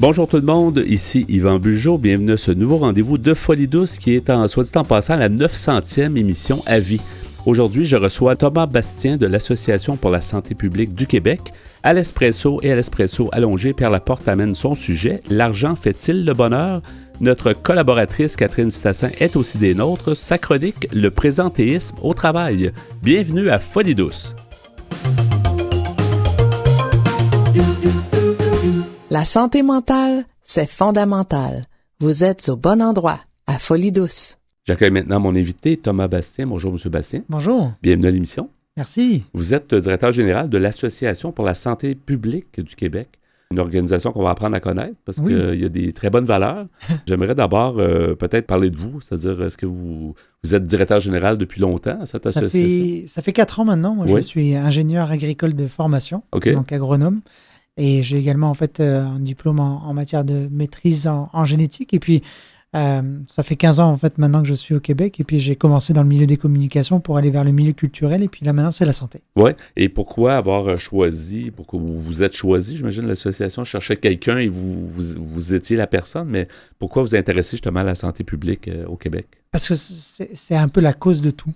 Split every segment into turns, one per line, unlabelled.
Bonjour tout le monde, ici Yvan Bugeaud. Bienvenue à ce nouveau rendez-vous de Folie douce qui est, soit dit en passant, la 900e émission à vie. Aujourd'hui, je reçois Thomas Bastien de l'Association pour la santé publique du Québec. À l'Espresso et à l'Espresso allongé, Pierre Laporte amène son sujet « L'argent fait-il le bonheur ?» Notre collaboratrice Catherine Stassin est aussi des nôtres. Sa chronique « Le présentéisme au travail ». Bienvenue à Folie douce.
La santé mentale, c'est fondamental. Vous êtes au bon endroit, à Folie douce.
J'accueille maintenant mon invité, Thomas Bastien. Bonjour, M. Bastien.
Bonjour.
Bienvenue à l'émission.
Merci.
Vous êtes directeur général de l'Association pour la santé publique du Québec, une organisation qu'on va apprendre à connaître parce qu'il y a des très bonnes valeurs. J'aimerais d'abord peut-être parler de vous, c'est-à-dire est-ce que vous êtes directeur général depuis longtemps à cette association?
Ça fait 4 ans maintenant. Moi, je suis ingénieur agricole de formation, donc agronome. Et j'ai également en fait un diplôme en matière de maîtrise en génétique. Et puis, ça fait 15 ans en fait maintenant que je suis au Québec. Et puis, j'ai commencé dans le milieu des communications pour aller vers le milieu culturel. Et puis là, maintenant, c'est la santé.
Oui. Et pourquoi avoir choisi, pourquoi vous vous êtes choisi, j'imagine, l'association cherchait quelqu'un et vous étiez la personne. Mais pourquoi vous intéressez justement à la santé publique au Québec? Parce
que c'est un peu la cause de tout.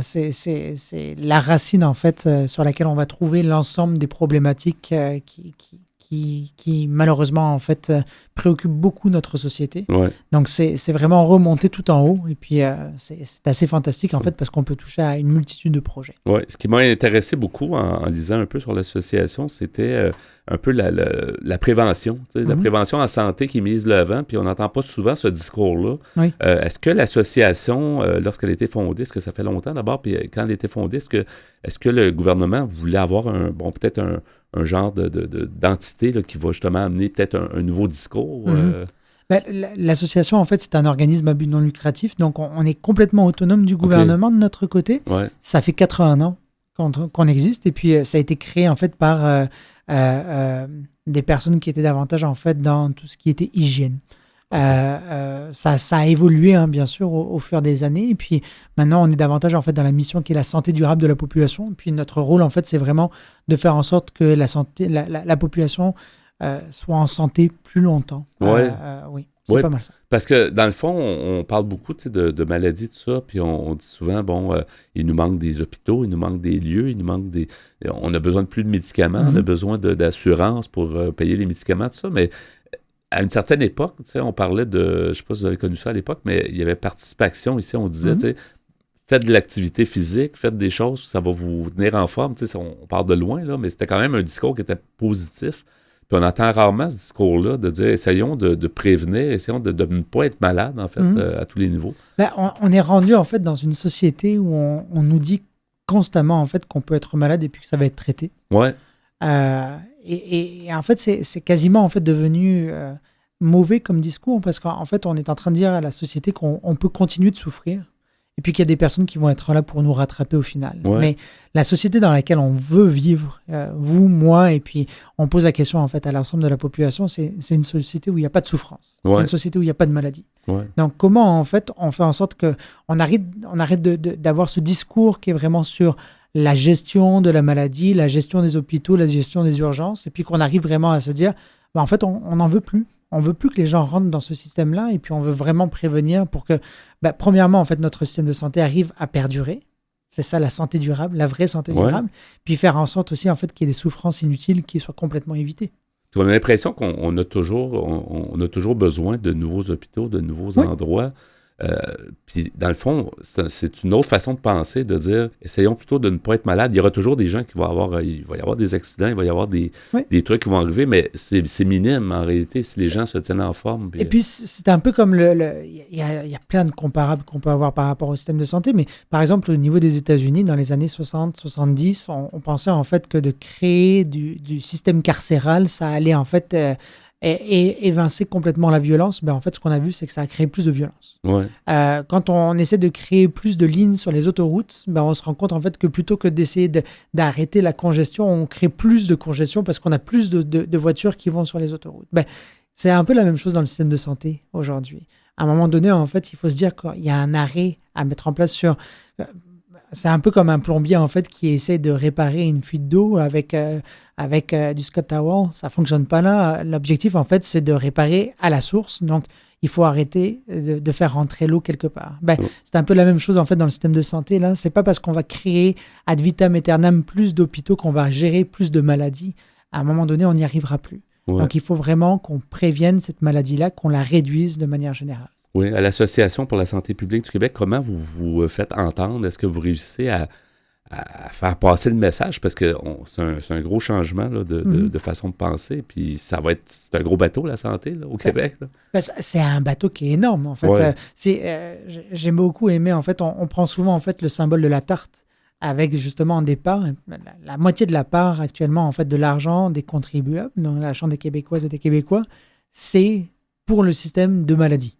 C'est la racine, en fait, sur laquelle on va trouver l'ensemble des problématiques qui malheureusement, en fait, préoccupent beaucoup notre société. Ouais. Donc, c'est vraiment remonter tout en haut. Et puis, c'est assez fantastique, en fait, parce qu'on peut toucher à une multitude de projets.
Oui. Ce qui m'a intéressé beaucoup en lisant un peu sur l'association, c'était un peu la prévention. La prévention en santé qui mise l'avant, puis on n'entend pas souvent ce discours-là. Oui. Est-ce que l'association, lorsqu'elle a été fondée, est-ce que ça fait longtemps d'abord, puis quand elle a été fondée, est-ce que le gouvernement voulait avoir peut-être un genre d'entité là, qui va justement amener peut-être un nouveau discours?
L'association, en fait, c'est un organisme à but non lucratif, donc on est complètement autonome du gouvernement de notre côté. Ouais. Ça fait 80 ans qu'on existe, et puis ça a été créé, en fait, par des personnes qui étaient davantage, en fait, dans tout ce qui était hygiène. Ça a évolué, bien sûr, au fur des années. Et puis, maintenant, on est davantage, en fait, dans la mission qui est la santé durable de la population. Et puis, notre rôle, en fait, c'est vraiment de faire en sorte que la population soit en santé plus longtemps. Oui, c'est pas mal ça.
Parce que, dans le fond, on parle beaucoup de maladies, tout ça, puis on dit souvent, il nous manque des hôpitaux, il nous manque des lieux, on a besoin de plus de médicaments, on a besoin d'assurance pour payer les médicaments, tout ça, mais à une certaine époque, on parlait je ne sais pas si vous avez connu ça à l'époque, mais il y avait participation ici, on disait, faites de l'activité physique, faites des choses, ça va vous tenir en forme. On part de loin, là, mais c'était quand même un discours qui était positif. Puis on entend rarement ce discours-là de dire, essayons de prévenir, essayons de ne pas être malade, en fait, à tous les niveaux.
On est rendu, en fait, dans une société où on nous dit constamment, en fait, qu'on peut être malade et puis que ça va être traité. Ouais. Et en fait, c'est quasiment en fait devenu mauvais comme discours parce qu'en fait, on est en train de dire à la société qu'on peut continuer de souffrir et puis qu'il y a des personnes qui vont être là pour nous rattraper au final. Ouais. Mais la société dans laquelle on veut vivre, vous, moi, et puis on pose la question en fait à l'ensemble de la population, c'est une société où il n'y a pas de souffrance, c'est une société où il n'y a pas de maladie. Ouais. Donc comment en fait on fait en sorte qu'on arrête d'avoir ce discours qui est vraiment sur la gestion de la maladie, la gestion des hôpitaux, la gestion des urgences, et puis qu'on arrive vraiment à se dire, en fait, on n'en veut plus. On ne veut plus que les gens rentrent dans ce système-là, et puis on veut vraiment prévenir pour que, premièrement, en fait, notre système de santé arrive à perdurer. C'est ça, la santé durable, la vraie santé durable. Puis faire en sorte aussi, en fait, qu'il y ait des souffrances inutiles qui soient complètement évitées.
On a l'impression qu'on a toujours besoin de nouveaux hôpitaux, de nouveaux endroits. Puis, dans le fond, c'est une autre façon de penser, de dire, essayons plutôt de ne pas être malade. Il y aura toujours des gens il va y avoir des accidents, il va y avoir des trucs qui vont arriver, mais c'est minime en réalité si les gens se tiennent en forme.
Puis, et puis, c'est un peu comme il y a plein de comparables qu'on peut avoir par rapport au système de santé, mais par exemple, au niveau des États-Unis, dans les années 60-70, on pensait en fait que de créer du système carcéral, ça allait en fait et évincer complètement la violence, en fait, ce qu'on a vu, c'est que ça a créé plus de violence. Ouais. Quand on essaie de créer plus de lignes sur les autoroutes, on se rend compte en fait que plutôt que d'essayer d'arrêter la congestion, on crée plus de congestion parce qu'on a plus de voitures qui vont sur les autoroutes. C'est un peu la même chose dans le système de santé aujourd'hui. À un moment donné, en fait, il faut se dire qu'il y a un arrêt à mettre en place sur... c'est un peu comme un plombier en fait qui essaie de réparer une fuite d'eau avec du Scott Towel. Ça fonctionne pas là. L'objectif en fait, c'est de réparer à la source. Donc, il faut arrêter de faire rentrer l'eau quelque part. C'est un peu la même chose en fait dans le système de santé. Là, c'est pas parce qu'on va créer ad vitam aeternam plus d'hôpitaux qu'on va gérer plus de maladies. À un moment donné, on n'y arrivera plus. Ouais. Donc, il faut vraiment qu'on prévienne cette maladie-là, qu'on la réduise de manière générale.
Oui, à l'Association pour la santé publique du Québec, comment vous vous faites entendre? Est-ce que vous réussissez à faire passer le message? Parce que c'est un gros changement là, de façon de penser. Puis c'est un gros bateau, la santé, là, au Québec. Là.
C'est un bateau qui est énorme, en fait. Ouais. J'ai beaucoup aimé, en fait, on prend souvent en fait, le symbole de la tarte avec justement en départ la moitié de la part actuellement en fait, de l'argent des contribuables, donc l'argent des Québécoises et des Québécois, c'est pour le système de maladie.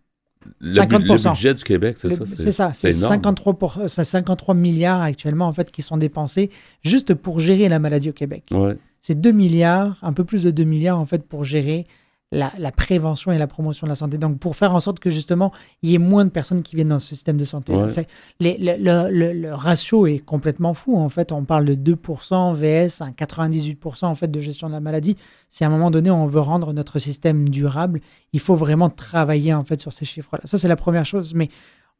Le budget du Québec, c'est ça.
C'est 53 milliards actuellement en fait, qui sont dépensés juste pour gérer la maladie au Québec.
Ouais.
C'est 2 milliards, un peu plus de 2 milliards en fait, pour gérer la prévention et la promotion de la santé. Donc, pour faire en sorte que justement, il y ait moins de personnes qui viennent dans ce système de santé. Ouais. Le ratio est complètement fou. En fait, on parle de 2% vs 98% en fait, de gestion de la maladie. Si à un moment donné, on veut rendre notre système durable, il faut vraiment travailler en fait, sur ces chiffres-là. Ça, c'est la première chose. Mais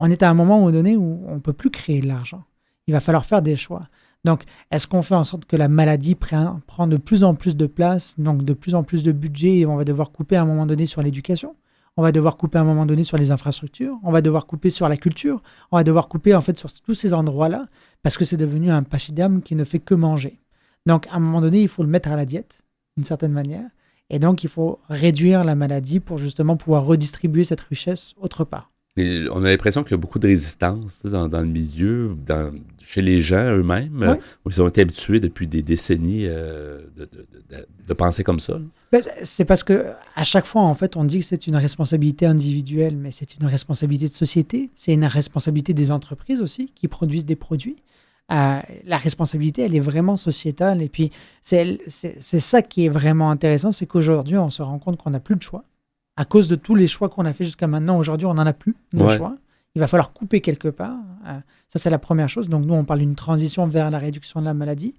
on est à un moment donné où on ne peut plus créer de l'argent. Il va falloir faire des choix. Donc, est-ce qu'on fait en sorte que la maladie prend de plus en plus de place, donc de plus en plus de budget, et on va devoir couper à un moment donné sur l'éducation, on va devoir couper à un moment donné sur les infrastructures, on va devoir couper sur la culture, on va devoir couper en fait sur tous ces endroits-là, parce que c'est devenu un pachyderme qui ne fait que manger. Donc, à un moment donné, il faut le mettre à la diète, d'une certaine manière, et donc il faut réduire la maladie pour justement pouvoir redistribuer cette richesse autre part.
Et on a l'impression qu'il y a beaucoup de résistance dans le milieu, chez les gens eux-mêmes,
oui.
Où ils ont été habitués depuis des décennies de penser comme ça.
C'est parce qu'à chaque fois, en fait, on dit que c'est une responsabilité individuelle, mais c'est une responsabilité de société, c'est une responsabilité des entreprises aussi qui produisent des produits. La responsabilité, elle est vraiment sociétale. Et puis, c'est ça qui est vraiment intéressant, c'est qu'aujourd'hui, on se rend compte qu'on n'a plus de choix. À cause de tous les choix qu'on a fait jusqu'à maintenant, aujourd'hui, on n'en a plus de choix. Il va falloir couper quelque part. Ça, c'est la première chose. Donc, nous, on parle d'une transition vers la réduction de la maladie.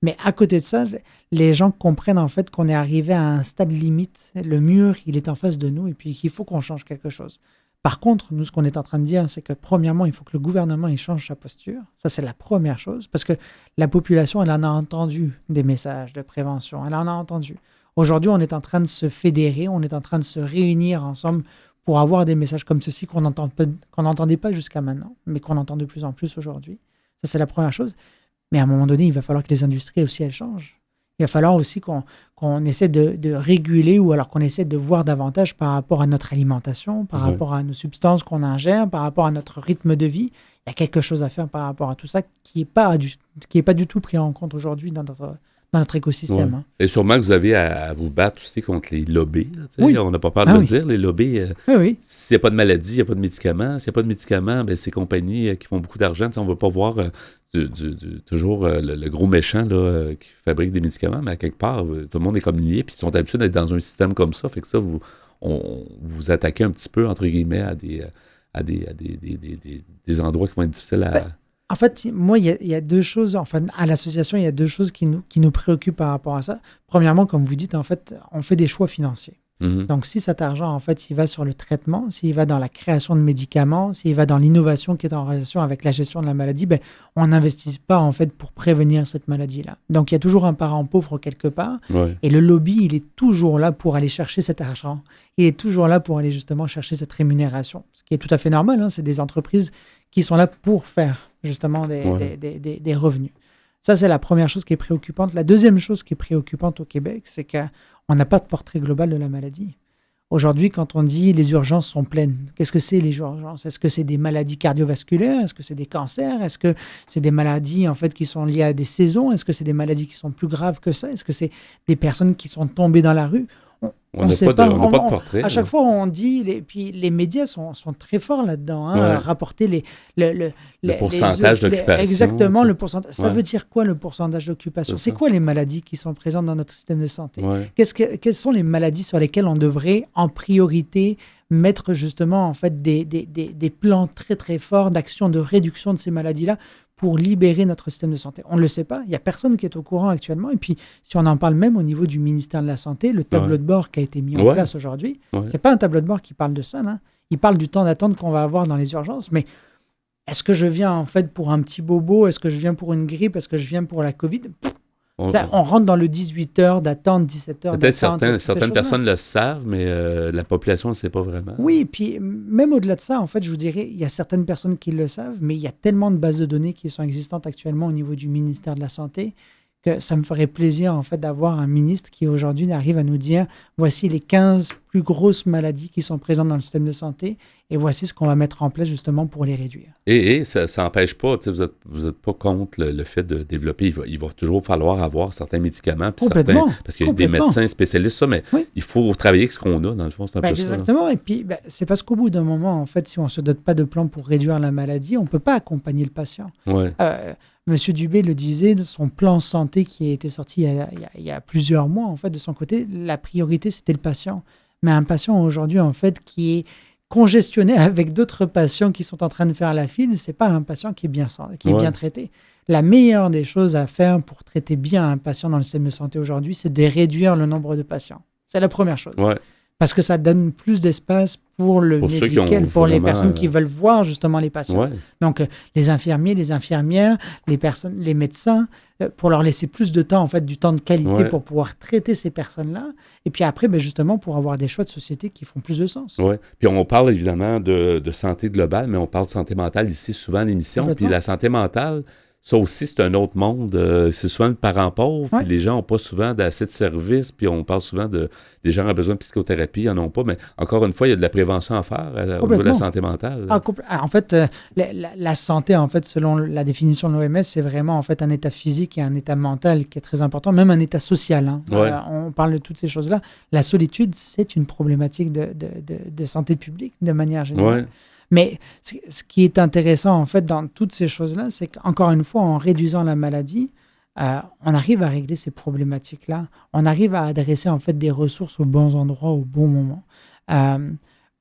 Mais à côté de ça, les gens comprennent en fait qu'on est arrivé à un stade limite. Le mur, il est en face de nous et puis qu'il faut qu'on change quelque chose. Par contre, nous, ce qu'on est en train de dire, c'est que premièrement, il faut que le gouvernement il change sa posture. Ça, c'est la première chose. Parce que la population, elle en a entendu des messages de prévention. Elle en a entendu. Aujourd'hui, on est en train de se fédérer, on est en train de se réunir ensemble pour avoir des messages comme ceci qu'on n'entendait pas jusqu'à maintenant, mais qu'on entend de plus en plus aujourd'hui. Ça, c'est la première chose. Mais à un moment donné, il va falloir que les industries aussi, elles changent. Il va falloir aussi qu'on essaie de réguler ou alors qu'on essaie de voir davantage par rapport à notre alimentation, par rapport à nos substances qu'on ingère, par rapport à notre rythme de vie. Il y a quelque chose à faire par rapport à tout ça qui n'est pas du tout pris en compte aujourd'hui dans notre écosystème.
Ouais. Et sûrement que vous avez à vous battre aussi contre les lobbies. Oui. On n'a pas peur de le dire, les lobbies.
Oui.
S'il n'y a pas de maladie, il n'y a pas de médicaments. S'il n'y a pas de médicaments, ben, ces compagnies qui font beaucoup d'argent, on ne va pas voir toujours le gros méchant là, qui fabrique des médicaments, mais à quelque part, tout le monde est comme lié, puis ils sont habitués d'être dans un système comme ça. Fait que ça, vous attaquez un petit peu, entre guillemets, à des endroits qui vont être difficiles à...
En fait, moi, il y a deux choses, enfin, à l'association, il y a deux choses qui nous préoccupent par rapport à ça. Premièrement, comme vous dites, en fait, on fait des choix financiers. Mm-hmm. Donc, si cet argent, en fait, s'il va sur le traitement, s'il va dans la création de médicaments, s'il va dans l'innovation qui est en relation avec la gestion de la maladie, ben, on n'investit pas, en fait, pour prévenir cette maladie-là. Donc, il y a toujours un parent pauvre quelque part.
Ouais.
Et le lobby, il est toujours là pour aller chercher cet argent. Il est toujours là pour aller justement chercher cette rémunération. Ce qui est tout à fait normal, hein, c'est des entreprises qui sont là pour faire justement des revenus. Ça, c'est la première chose qui est préoccupante. La deuxième chose qui est préoccupante au Québec, c'est qu'on n'a pas de portrait global de la maladie. Aujourd'hui, quand on dit les urgences sont pleines, qu'est-ce que c'est les urgences? Est-ce que c'est des maladies cardiovasculaires? Est-ce que c'est des cancers? Est-ce que c'est des maladies en fait, qui sont liées à des saisons? Est-ce que c'est des maladies qui sont plus graves que ça? Est-ce que c'est des personnes qui sont tombées dans la rue?
On n'a pas de portrait.
À chaque fois, on dit, puis les médias sont très forts là-dedans, à rapporter le
pourcentage d'occupation.
Exactement, le pourcentage. Ça veut dire quoi, le pourcentage d'occupation? C'est quoi les maladies qui sont présentes dans notre système de santé? Quelles sont les maladies sur lesquelles on devrait, en priorité, mettre justement en fait, des plans très, très forts d'action de réduction de ces maladies-là pour libérer notre système de santé? On ne le sait pas, il n'y a personne qui est au courant actuellement. Et puis, si on en parle même au niveau du ministère de la Santé, le tableau de bord qui a été mis en place aujourd'hui, c'est pas un tableau de bord qui parle de ça, là. Il parle du temps d'attente qu'on va avoir dans les urgences, mais est-ce que je viens en fait pour un petit bobo? Est-ce que je viens pour une grippe? Est-ce que je viens pour la COVID? On rentre dans le 18 heures d'attente, 17 heures d'attente.
Peut-être certaines personnes le savent, mais la population ne sait pas vraiment.
Oui, puis même au-delà de ça, en fait, je vous dirais, il y a certaines personnes qui le savent, mais il y a tellement de bases de données qui sont existantes actuellement au niveau du ministère de la Santé que ça me ferait plaisir, en fait, d'avoir un ministre qui, aujourd'hui, arrive à nous dire voici les 15 plus grosses maladies qui sont présentes dans le système de santé et voici ce qu'on va mettre en place, justement, pour les réduire.
Et ça n'empêche pas, vous êtes pas contre le fait de développer. Il va toujours falloir avoir certains médicaments.
Complètement.
Parce qu'il y a des médecins spécialistes, ça, mais il faut travailler avec ce qu'on a, dans le fond, c'est un peu
exactement.
ça.
Et puis, c'est parce qu'au bout d'un moment, en fait, si on ne se dote pas de plan pour réduire la maladie, on ne peut pas accompagner le patient. Monsieur Dubé le disait, son plan santé qui a été sorti il y a plusieurs mois, en fait, de son côté, la priorité, c'était le patient. Mais un patient aujourd'hui, en fait, qui est congestionné avec d'autres patients qui sont en train de faire la file, c'est pas un patient qui est bien traité. La meilleure des choses à faire pour traiter bien un patient dans le système de santé aujourd'hui, c'est de réduire le nombre de patients. C'est la première chose. Parce que ça donne plus d'espace pour le médical, pour les personnes qui veulent voir justement les patients. Donc, les infirmiers, les infirmières, les médecins, pour leur laisser plus de temps, en fait, du temps de qualité pour pouvoir traiter ces personnes-là. Et puis après, justement, pour avoir des choix de société qui font plus de sens.
Puis on parle évidemment de santé globale, mais on parle de santé mentale ici souvent à l'émission. Puis la santé mentale, ça aussi, c'est un autre monde. C'est souvent le parent pauvre, puis les gens n'ont pas souvent assez de services, puis on parle souvent des gens qui ont besoin de psychothérapie, ils n'en ont pas, mais encore une fois, il y a de la prévention à faire au niveau de la santé mentale.
En fait, la santé, en fait, selon la définition de l'OMS, c'est vraiment en fait un état physique et un état mental qui est très important, même un état social. On parle de toutes ces choses-là. La solitude, c'est une problématique de santé publique de manière générale. Mais ce qui est intéressant, en fait, dans toutes ces choses-là, c'est qu'encore une fois, en réduisant la maladie, on arrive à régler ces problématiques-là. On arrive à adresser, en fait, des ressources aux bons endroits, au bon moment.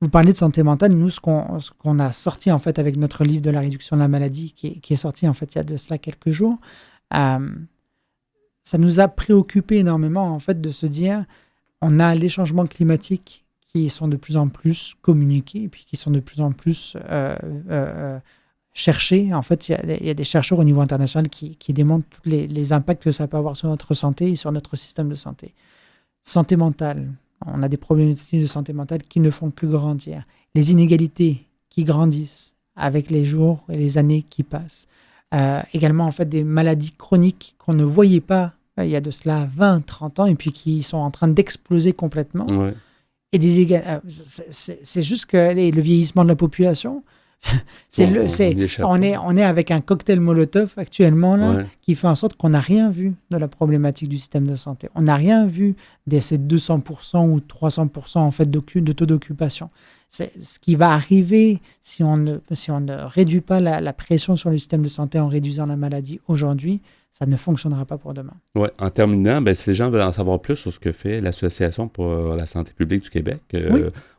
Vous parlez de santé mentale. Nous, ce qu'on a sorti, en fait, avec notre livre de la réduction de la maladie, qui est sorti, en fait, il y a de cela quelques jours, ça nous a préoccupé énormément, en fait, de se dire, on a les changements climatiques qui sont de plus en plus communiqués et puis qui sont de plus en plus cherchés. En fait, il y a des chercheurs au niveau international qui démontrent tous les impacts que ça peut avoir sur notre santé et sur notre système de santé. Santé mentale. On a des problématiques de santé mentale qui ne font que grandir. Les inégalités qui grandissent avec les jours et les années qui passent. Également, en fait, des maladies chroniques qu'on ne voyait pas il y a de cela 20, 30 ans et puis qui sont en train d'exploser complètement. Et c'est juste que le vieillissement de la population, on est avec un cocktail Molotov actuellement là, qui fait en sorte qu'on n'a rien vu de la problématique du système de santé. On n'a rien vu de ces 200% ou 300% en fait de taux d'occupation. C'est ce qui va arriver si on ne réduit pas la pression sur le système de santé en réduisant la maladie aujourd'hui. Ça ne fonctionnera pas pour demain.
En terminant, si les gens veulent en savoir plus sur ce que fait l'Association pour la santé publique du Québec,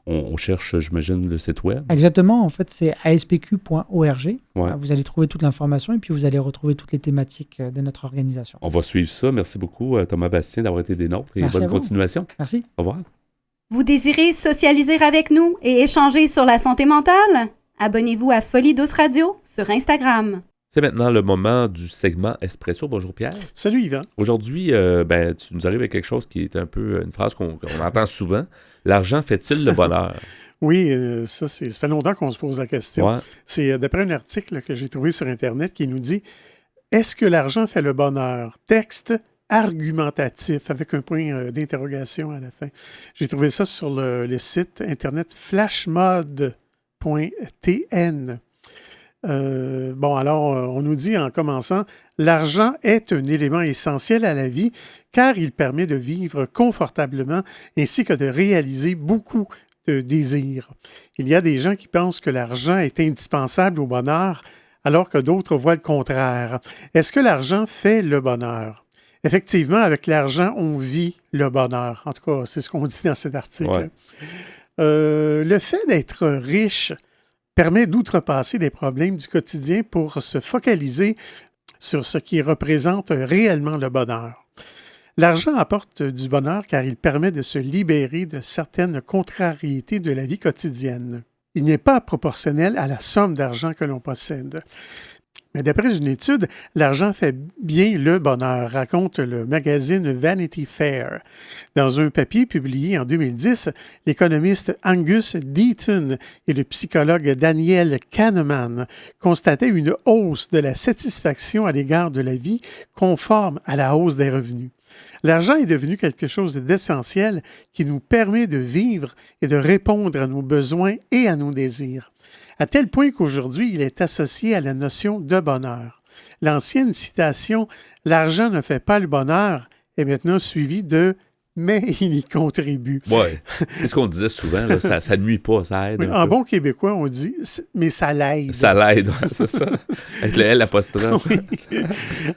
on cherche, j'imagine, le site web.
Exactement. En fait, c'est aspq.org. Vous allez trouver toute l'information et puis vous allez retrouver toutes les thématiques de notre organisation.
On va suivre ça. Merci beaucoup, Thomas Bastien, d'avoir été des nôtres et bonne continuation.
Merci.
Au revoir.
Vous désirez socialiser avec nous et échanger sur la santé mentale? Abonnez-vous à Folie Douce Radio sur Instagram.
C'est maintenant le moment du segment Espresso. Bonjour Pierre.
Salut Yvan.
Aujourd'hui, tu nous arrives avec quelque chose qui est un peu une phrase qu'on entend souvent. L'argent fait-il le bonheur?
Oui, ça fait longtemps qu'on se pose la question. C'est d'après un article que j'ai trouvé sur Internet qui nous dit « Est-ce que l'argent fait le bonheur? » Texte argumentatif avec un point d'interrogation à la fin. J'ai trouvé ça sur le site Internet flashmod.tn. On nous dit en commençant, l'argent est un élément essentiel à la vie car il permet de vivre confortablement ainsi que de réaliser beaucoup de désirs. Il y a des gens qui pensent que l'argent est indispensable au bonheur alors que d'autres voient le contraire. Est-ce que l'argent fait le bonheur? Effectivement, avec l'argent, on vit le bonheur. En tout cas, c'est ce qu'on dit dans cet article.
Ouais.
Le fait d'être riche permet d'outrepasser les problèmes du quotidien pour se focaliser sur ce qui représente réellement le bonheur. L'argent apporte du bonheur car il permet de se libérer de certaines contrariétés de la vie quotidienne. Il n'est pas proportionnel à la somme d'argent que l'on possède. Mais d'après une étude, l'argent fait bien le bonheur, raconte le magazine Vanity Fair. Dans un papier publié en 2010, l'économiste Angus Deaton et le psychologue Daniel Kahneman constataient une hausse de la satisfaction à l'égard de la vie conforme à la hausse des revenus. L'argent est devenu quelque chose d'essentiel qui nous permet de vivre et de répondre à nos besoins et à nos désirs. À tel point qu'aujourd'hui, il est associé à la notion de bonheur. L'ancienne citation « L'argent ne fait pas le bonheur » est maintenant suivie de « mais il y contribue ».
Oui, c'est ce qu'on disait souvent, là, ça nuit pas, ça aide.
Oui, en bon québécois, on dit « mais ça l'aide ».
Ça l'aide, c'est ça. Avec le L apostrophe.
Oui.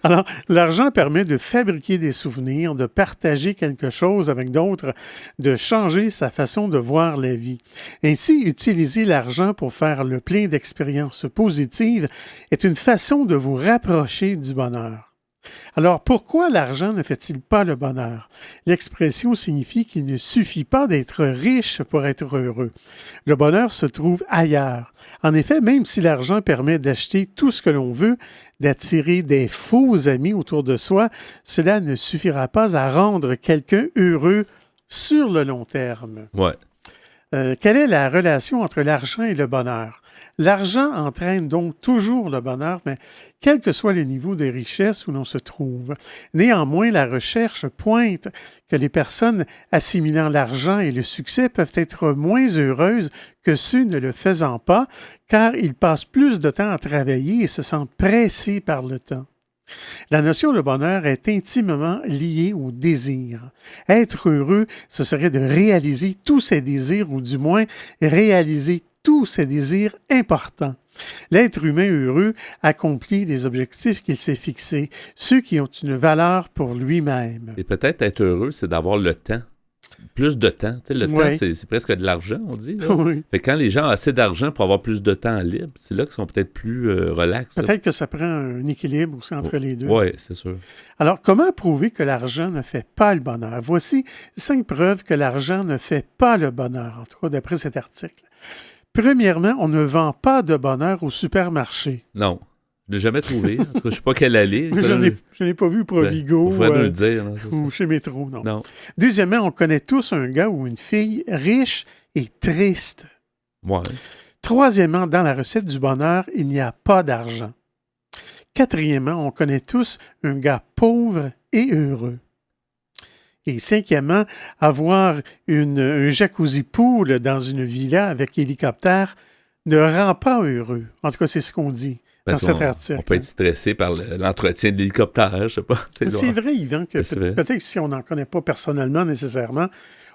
Alors, l'argent permet de fabriquer des souvenirs, de partager quelque chose avec d'autres, de changer sa façon de voir la vie. Ainsi, utiliser l'argent pour faire le plein d'expériences positives est une façon de vous rapprocher du bonheur. Alors, pourquoi l'argent ne fait-il pas le bonheur? L'expression signifie qu'il ne suffit pas d'être riche pour être heureux. Le bonheur se trouve ailleurs. En effet, même si l'argent permet d'acheter tout ce que l'on veut, d'attirer des faux amis autour de soi, cela ne suffira pas à rendre quelqu'un heureux sur le long terme.
Ouais.
Quelle est la relation entre l'argent et le bonheur? L'argent entraîne donc toujours le bonheur, mais quel que soit le niveau de richesse où l'on se trouve. Néanmoins, la recherche pointe que les personnes assimilant l'argent et le succès peuvent être moins heureuses que ceux ne le faisant pas, car ils passent plus de temps à travailler et se sentent pressés par le temps. La notion de bonheur est intimement liée au désir. Être heureux, ce serait de réaliser tous ses désirs, ou du moins réaliser tous ses désirs importants. L'être humain heureux accomplit les objectifs qu'il s'est fixés, ceux qui ont une valeur pour lui-même.
Et peut-être être heureux, c'est d'avoir le temps. Plus de temps. Tu sais, le temps, c'est presque de l'argent, on dit. Là.
Oui.
Fait que quand les gens ont assez d'argent pour avoir plus de temps libre, c'est là qu'ils sont peut-être plus relax.
Peut-être que ça prend un équilibre aussi entre les deux.
Oui, c'est sûr.
Alors, comment prouver que l'argent ne fait pas le bonheur? Voici 5 preuves que l'argent ne fait pas le bonheur, en tout cas d'après cet article. Premièrement, on ne vend pas de bonheur au supermarché.
Non. Je ne l'ai jamais trouvé. En tout cas, je ne sais pas quelle allée.
Je n'ai pas vu Provigo
nous le dire,
ou chez Métro, non.
Non.
Deuxièmement, on connaît tous un gars ou une fille riche et triste.
Ouais.
Troisièmement, dans la recette du bonheur, il n'y a pas d'argent. Quatrièmement, on connaît tous un gars pauvre et heureux. Et cinquièmement, avoir un jacuzzi pool dans une villa avec hélicoptère ne rend pas heureux. En tout cas, c'est ce qu'on dit dans cet article.
On peut être stressé par l'entretien de l'hélicoptère, je ne sais pas.
C'est vrai, Yvan, que peut-être que si on n'en connaît pas personnellement nécessairement,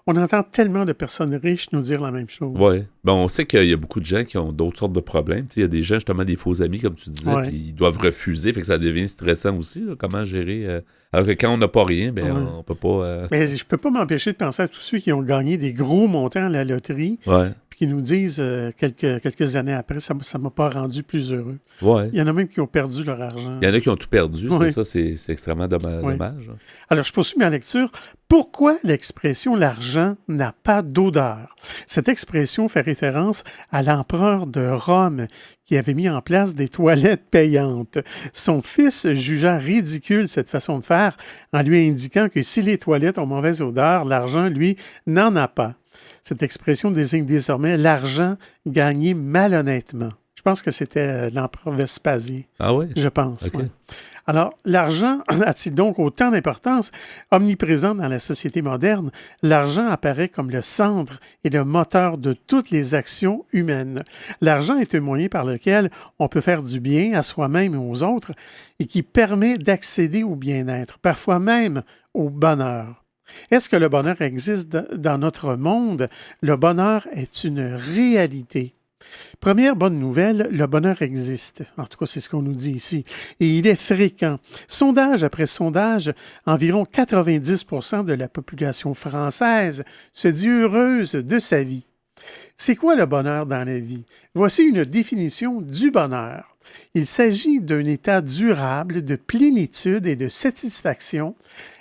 on entend tellement de personnes riches nous dire la même chose.
Oui. Bon, on sait qu'il y a beaucoup de gens qui ont d'autres sortes de problèmes. Il y a des gens, justement, des faux amis, comme tu disais, puis ils doivent refuser, fait que ça devient stressant aussi, là, comment gérer. Alors que quand on n'a pas rien, ben on peut pas...
Mais je peux pas m'empêcher de penser à tous ceux qui ont gagné des gros montants à la loterie, puis qui nous disent quelques années après, ça ne m'a pas rendu plus heureux.
Ouais.
Il y en a même qui ont perdu leur argent.
Il y en a qui ont tout perdu, c'est ça, c'est extrêmement dommage.
Alors, je poursuis ma lecture. Pourquoi l'expression « l'argent n'a pas d'odeur » ? Cette expression fait référence à l'empereur de Rome qui avait mis en place des toilettes payantes. Son fils jugea ridicule cette façon de faire en lui indiquant que si les toilettes ont mauvaise odeur, l'argent, lui, n'en a pas. Cette expression désigne désormais l'argent gagné malhonnêtement. Je pense que c'était l'empereur Vespasien.
Ah oui?
Je pense,
okay.
ouais. Alors, l'argent a-t-il donc autant d'importance? Omniprésent dans la société moderne, l'argent apparaît comme le centre et le moteur de toutes les actions humaines. L'argent est un moyen par lequel on peut faire du bien à soi-même et aux autres et qui permet d'accéder au bien-être, parfois même au bonheur. Est-ce que le bonheur existe dans notre monde? Le bonheur est une réalité. Première bonne nouvelle, le bonheur existe. En tout cas, c'est ce qu'on nous dit ici. Et il est fréquent. Sondage après sondage, environ 90% de la population française se dit heureuse de sa vie. C'est quoi le bonheur dans la vie? Voici une définition du bonheur. Il s'agit d'un état durable de plénitude et de satisfaction,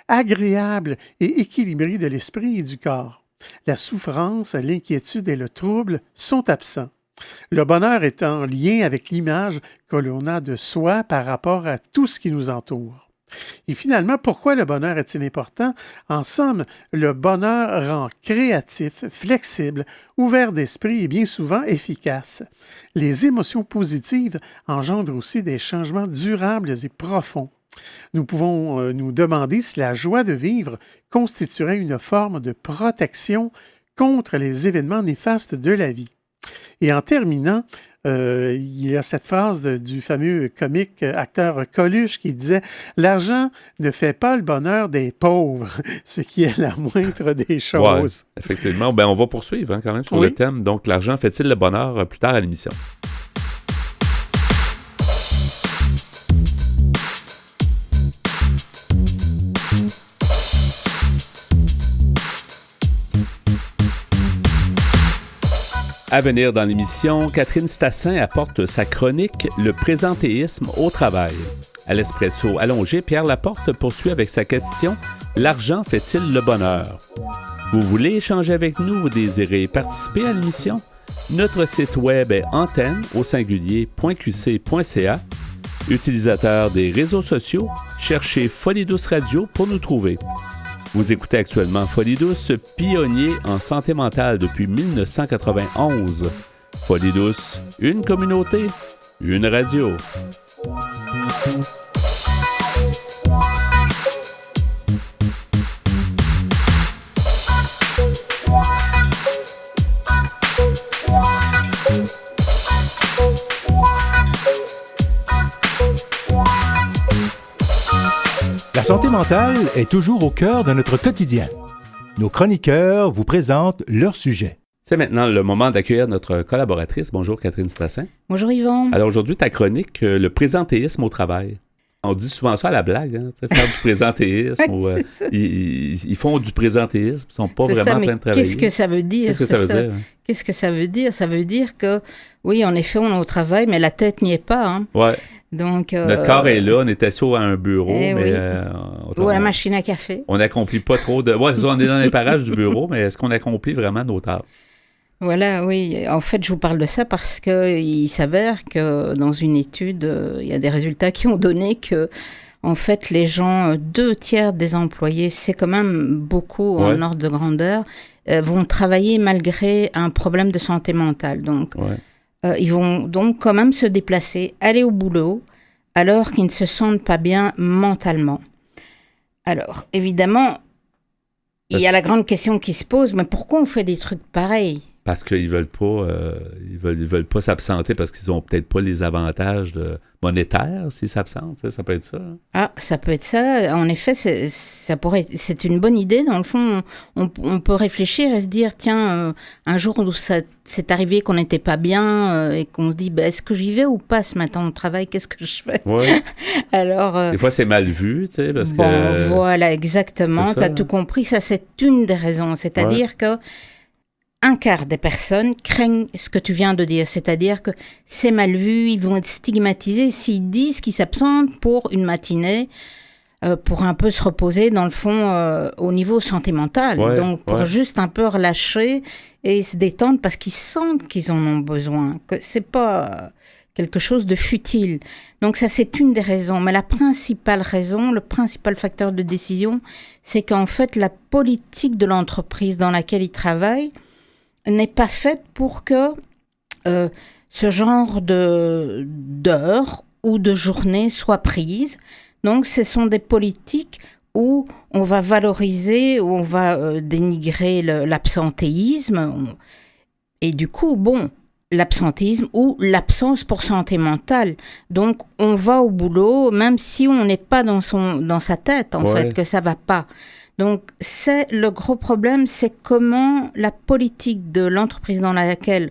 agréable et équilibré de l'esprit et du corps. La souffrance, l'inquiétude et le trouble sont absents. Le bonheur est en lien avec l'image que l'on a de soi par rapport à tout ce qui nous entoure. Et finalement, pourquoi le bonheur est-il important? En somme, le bonheur rend créatif, flexible, ouvert d'esprit et bien souvent efficace. Les émotions positives engendrent aussi des changements durables et profonds. Nous pouvons nous demander si la joie de vivre constituerait une forme de protection contre les événements néfastes de la vie. Et en terminant, il y a cette phrase du fameux comique acteur Coluche qui disait « L'argent ne fait pas le bonheur des pauvres, ce qui est la moindre des choses. »
Ouais, effectivement. Ben, on va poursuivre quand même sur le thème. Donc, l'argent fait-il le bonheur plus tard à l'émission? À venir dans l'émission, Catherine Stassin apporte sa chronique « Le présentéisme au travail ». À l'Espresso allongé, Pierre Laporte poursuit avec sa question « L'argent fait-il le bonheur ?» Vous voulez échanger avec nous ou désirez participer à l'émission? Notre site web est antenne.qc.ca. Utilisateur des réseaux sociaux, cherchez Folie Douce Radio pour nous trouver. Vous écoutez actuellement Folie Douce, pionnier en santé mentale depuis 1991. Folie Douce, une communauté, une radio.
La santé mentale est toujours au cœur de notre quotidien. Nos chroniqueurs vous présentent leur sujet.
C'est maintenant le moment d'accueillir notre collaboratrice. Bonjour Catherine Stassin.
Bonjour Yvan.
Alors aujourd'hui, ta chronique, le présentéisme au travail. On dit souvent ça à la blague, hein, faire du présentéisme. Ils font du présentéisme, ils ne sont pas vraiment en train de travailler.
Qu'est-ce que ça veut dire?
Qu'est-ce que ça veut dire?
Qu'est-ce que ça veut dire? Ça veut dire que, oui, en effet, on est au travail, mais la tête n'y est pas. Hein.
Ouais.
Donc,
notre corps est là, on est assis à un bureau, mais...
ou à la machine à café.
On n'accomplit pas trop de... Ouais, c'est ça, on est dans les parages du bureau, mais est-ce qu'on accomplit vraiment nos tâches?
Voilà, oui. En fait, je vous parle de ça parce qu'il s'avère que dans une étude, il y a des résultats qui ont donné que, en fait, les gens, 2/3 des employés, c'est quand même beaucoup en ordre de grandeur, vont travailler malgré un problème de santé mentale. Donc, ils vont donc quand même se déplacer, aller au boulot, alors qu'ils ne se sentent pas bien mentalement. Alors, évidemment, il y a la grande question qui se pose, mais pourquoi on fait des trucs pareils?
Parce qu'ils veulent pas, ils veulent pas s'absenter parce qu'ils ont peut-être pas les avantages monétaires s'ils s'absentent. Ça peut être ça. Hein?
Ah, ça peut être ça. En effet, c'est une bonne idée. Dans le fond, on peut réfléchir et se dire, tiens, un jour où c'est arrivé qu'on n'était pas bien et qu'on se dit, est-ce que j'y vais ou pas ce matin au travail? Qu'est-ce que je fais?
Ouais.
Alors,
des fois, c'est mal vu, tu sais, parce que...
Voilà, exactement. Tu as tout compris. Ça, c'est une des raisons. C'est-à-dire que 1/4 des personnes craignent ce que tu viens de dire, c'est-à-dire que c'est mal vu, ils vont être stigmatisés s'ils disent qu'ils s'absentent pour une matinée, pour un peu se reposer dans le fond au niveau santé mentale, donc pour juste un peu relâcher et se détendre parce qu'ils sentent qu'ils en ont besoin, que c'est pas quelque chose de futile. Donc ça, c'est une des raisons, mais la principale raison, le principal facteur de décision, c'est qu'en fait la politique de l'entreprise dans laquelle ils travaillent n'est pas faite pour que ce genre d'heures ou de journées soit prise. Donc, ce sont des politiques où on va valoriser, où on va dénigrer l'absentéisme. Et du coup, l'absentéisme ou l'absence pour santé mentale. Donc, on va au boulot, même si on n'est pas dans sa tête, en fait, que ça va pas. Donc, le gros problème, c'est comment la politique de l'entreprise dans laquelle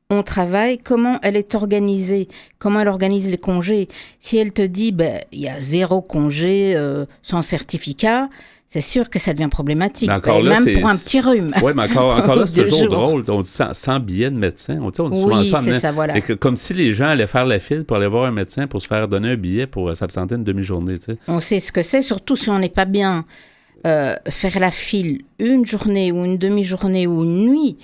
on travaille, comment elle est organisée, comment elle organise les congés. Si elle te dit, il y a 0 congé sans certificat, c'est sûr que ça devient problématique.
Là,
même pour un petit rhume.
Oui, mais encore là, c'est toujours drôle. On dit sans billet de médecin. On dit souvent ça,
c'est ça, voilà.
Comme si les gens allaient faire la file pour aller voir un médecin pour se faire donner un billet pour s'absenter une demi-journée. Tu sais.
On sait ce que c'est, surtout si on n'est pas bien. Faire la file une journée ou une demi-journée ou une nuit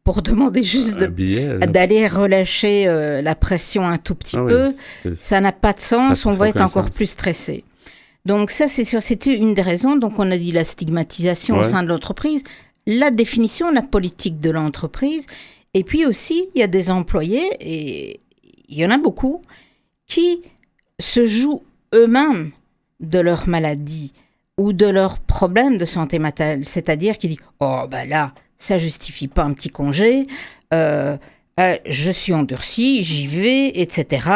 pour demander juste d'aller relâcher la pression un tout petit peu, ça n'a pas de sens, on va être encore plus stressé. Donc ça, c'est sûr, c'était une des raisons. Donc on a dit la stigmatisation au sein de l'entreprise, la définition, la politique de l'entreprise, et puis aussi, il y a des employés, et il y en a beaucoup, qui se jouent eux-mêmes de leur maladie ou de leurs problèmes de santé mentale, c'est-à-dire qu'ils disent « Oh, là, ça justifie pas un petit congé, je suis endurci, j'y vais, etc. »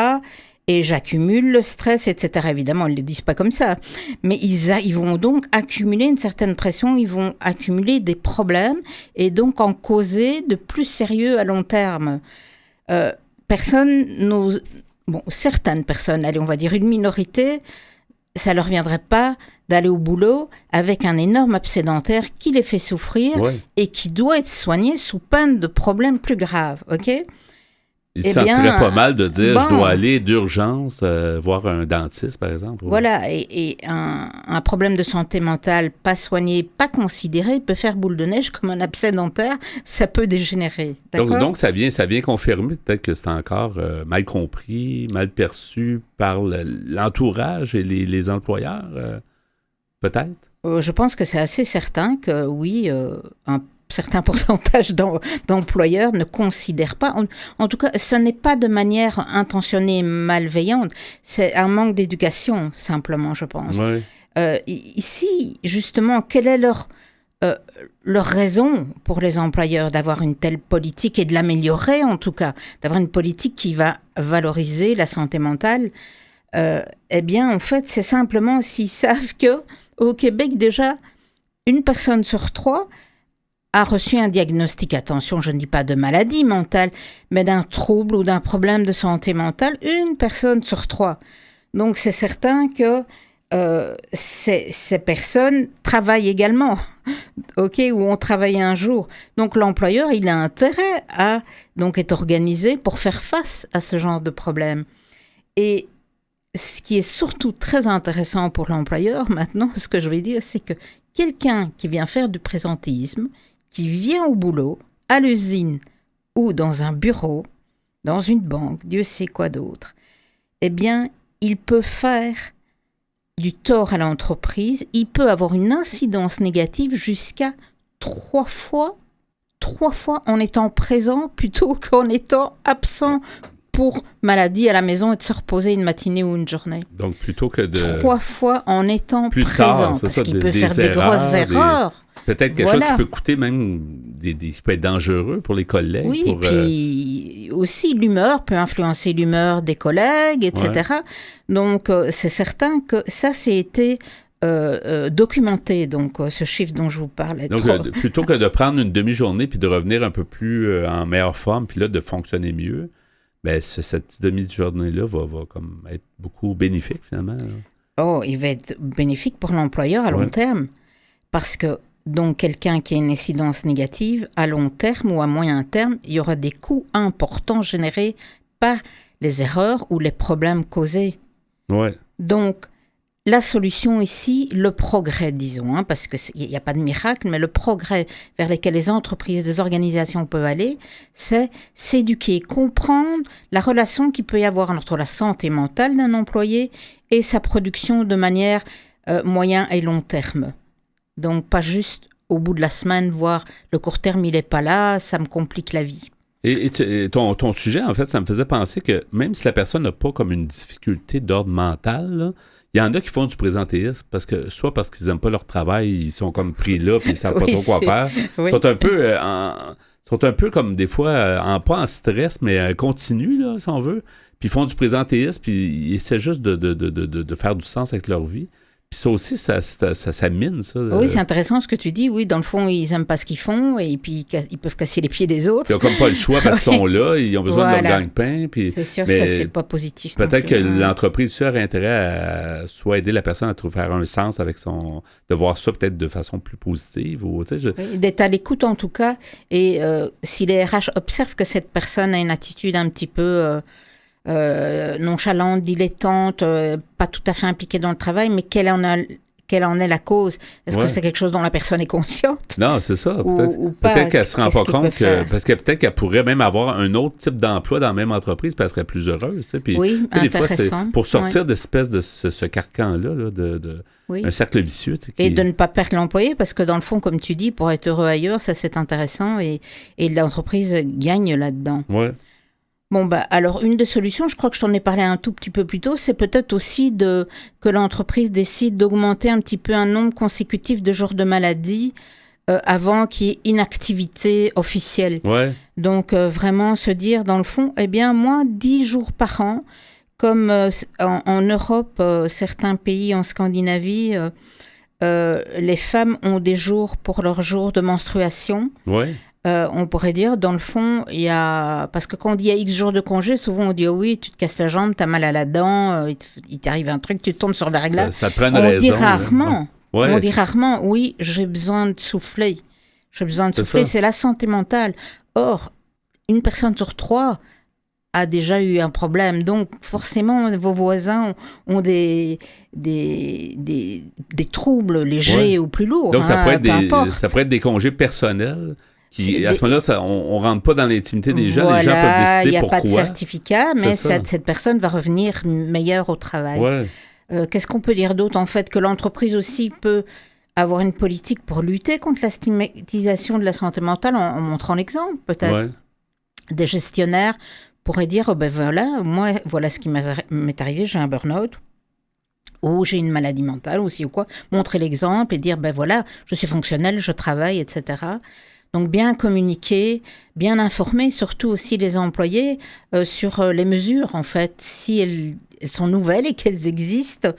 Et j'accumule le stress, etc. Évidemment, ils ne le disent pas comme ça. Mais ils vont donc accumuler une certaine pression, ils vont accumuler des problèmes et donc en causer de plus sérieux à long terme. Certaines personnes, allez, on va dire une minorité, ça ne leur viendrait pas d'aller au boulot avec un énorme absédentaire qui les fait souffrir et qui doit être soigné sous peine de problèmes plus graves, ok ?
Il se sentirait pas mal de dire je dois aller d'urgence voir un dentiste, par exemple.
Voilà, et un problème de santé mentale pas soigné, pas considéré, peut faire boule de neige comme un abcès dentaire, ça peut dégénérer. D'accord?
Donc ça vient confirmer peut-être que c'est encore mal compris, mal perçu par l'entourage et les employeurs, peut-être?
Je pense que c'est assez certain que oui, un certain pourcentage d'employeurs ne considèrent pas. En tout cas, ce n'est pas de manière intentionnée malveillante. C'est un manque d'éducation, simplement, je pense. Ici, justement, quelle est leur raison pour les employeurs d'avoir une telle politique et de l'améliorer, en tout cas, d'avoir une politique qui va valoriser la santé mentale? Eh bien, en fait, c'est simplement s'ils savent qu'au Québec, déjà, 1 personne sur 3 a reçu un diagnostic, attention, je ne dis pas de maladie mentale, mais d'un trouble ou d'un problème de santé mentale, 1 personne sur 3. Donc, c'est certain que ces personnes travaillent également, ou ont travaillé un jour. Donc, l'employeur, il a intérêt à être organisé pour faire face à ce genre de problème. Et ce qui est surtout très intéressant pour l'employeur, maintenant, ce que je vais dire, c'est que quelqu'un qui vient faire du présentéisme, qui vient au boulot, à l'usine ou dans un bureau, dans une banque, Dieu sait quoi d'autre, eh bien, il peut faire du tort à l'entreprise, il peut avoir une incidence négative jusqu'à 3 fois en étant présent plutôt qu'en étant absent pour maladie à la maison et de se reposer une matinée ou une journée. Donc,
plutôt que de...
3 fois en étant présent, parce qu'il peut faire des grosses erreurs.
Peut-être quelque chose qui peut coûter même, qui peut être dangereux pour les collègues.
Oui, puis aussi l'humeur peut influencer l'humeur des collègues, etc. Donc, c'est certain que ça, c'est été documenté, donc ce chiffre dont je vous parlais.
Donc, plutôt que de prendre une demi-journée puis de revenir un peu plus en meilleure forme, puis là, de fonctionner mieux, ben, cette demi-journée-là va comme être beaucoup bénéfique, finalement. Là.
Oh, il va être bénéfique pour l'employeur à long terme, parce que donc, quelqu'un qui a une incidence négative, à long terme ou à moyen terme, il y aura des coûts importants générés par les erreurs ou les problèmes causés. Donc, la solution ici, le progrès, disons, parce qu'il n'y a pas de miracle, mais le progrès vers lequel les entreprises, les organisations peuvent aller, c'est s'éduquer, comprendre la relation qu'il peut y avoir entre la santé mentale d'un employé et sa production de manière moyen et long terme. Donc, pas juste au bout de la semaine, voir le court terme, il n'est pas là, ça me complique la vie.
Et ton sujet, en fait, ça me faisait penser que même si la personne n'a pas comme une difficulté d'ordre mental, là, il y en a qui font du présentéisme soit parce qu'ils n'aiment pas leur travail, ils sont comme pris là, puis ils ne savent pas trop quoi faire. Ils sont un peu comme des fois, pas en stress, mais continu, là, si on veut. Puis ils font du présentéisme, puis ils essaient juste de faire du sens avec leur vie. Puis ça aussi, ça mine, ça.
Oui, c'est intéressant ce que tu dis. Oui, dans le fond, ils n'aiment pas ce qu'ils font et puis ils peuvent casser les pieds des autres.
Ils n'ont comme pas le choix parce qu'ils sont là, ils ont besoin de leur gagne-pain. Puis,
c'est sûr, ça, c'est pas positif.
Peut-être que l'entreprise aurait intérêt à soit aider la personne à faire un sens avec de voir ça peut-être de façon plus positive. Ou,
d'être à l'écoute en tout cas. Et si les RH observent que cette personne a une attitude un petit peu... nonchalante, dilettante, pas tout à fait impliquée dans le travail, mais quelle en est la cause? Est-ce que c'est quelque chose dont la personne est consciente?
Non, c'est ça.
Peut-être
qu'elle ne se rend pas compte parce que peut-être qu'elle pourrait même avoir un autre type d'emploi dans la même entreprise, puis elle serait plus heureuse. Puis,
oui, intéressant.
Des fois, pour sortir d'espèce de ce carcan-là, un cercle vicieux.
Et de ne pas perdre l'employé, parce que dans le fond, comme tu dis, pour être heureux ailleurs, ça c'est intéressant et l'entreprise gagne là-dedans.
Oui.
Bon, alors, une des solutions, je crois que je t'en ai parlé un tout petit peu plus tôt, c'est peut-être aussi que l'entreprise décide d'augmenter un petit peu un nombre consécutif de jours de maladie avant qu'il y ait inactivité officielle.
Ouais.
Donc, vraiment se dire, dans le fond, eh bien, moi, 10 jours par an, comme en Europe, certains pays en Scandinavie, les femmes ont des jours pour leur jour de menstruation.
Ouais.
On pourrait dire, dans le fond, il y a... Parce que quand on dit il y a X jours de congé, souvent on dit, oh oui, tu te casses la jambe, t'as mal à la dent, il t'arrive un truc, tu tombes sur la règle.
Ça prend une raison.
On dit rarement, oui, j'ai besoin de souffler. C'est la santé mentale. Or, une personne sur 3 a déjà eu un problème. Donc, forcément, vos voisins ont des troubles légers ou plus lourds.
Donc, ça pourrait être des congés personnels. À ce moment-là, on ne rentre pas dans l'intimité des gens. Les gens peuvent décider pourquoi. Il n'y a pas de
certificat, mais cette personne va revenir meilleure au travail.
Ouais.
Qu'est-ce qu'on peut dire d'autre? En fait, que l'entreprise aussi peut avoir une politique pour lutter contre la stigmatisation de la santé mentale en montrant l'exemple, peut-être.
Ouais.
Des gestionnaires pourraient dire, voilà ce qui m'est arrivé, j'ai un burn-out. Ou j'ai une maladie mentale aussi ou quoi. Montrer l'exemple et dire, je suis fonctionnel, je travaille, etc. Donc, bien communiquer, bien informer, surtout aussi les employés sur les mesures, en fait. Si elles sont nouvelles et qu'elles existent,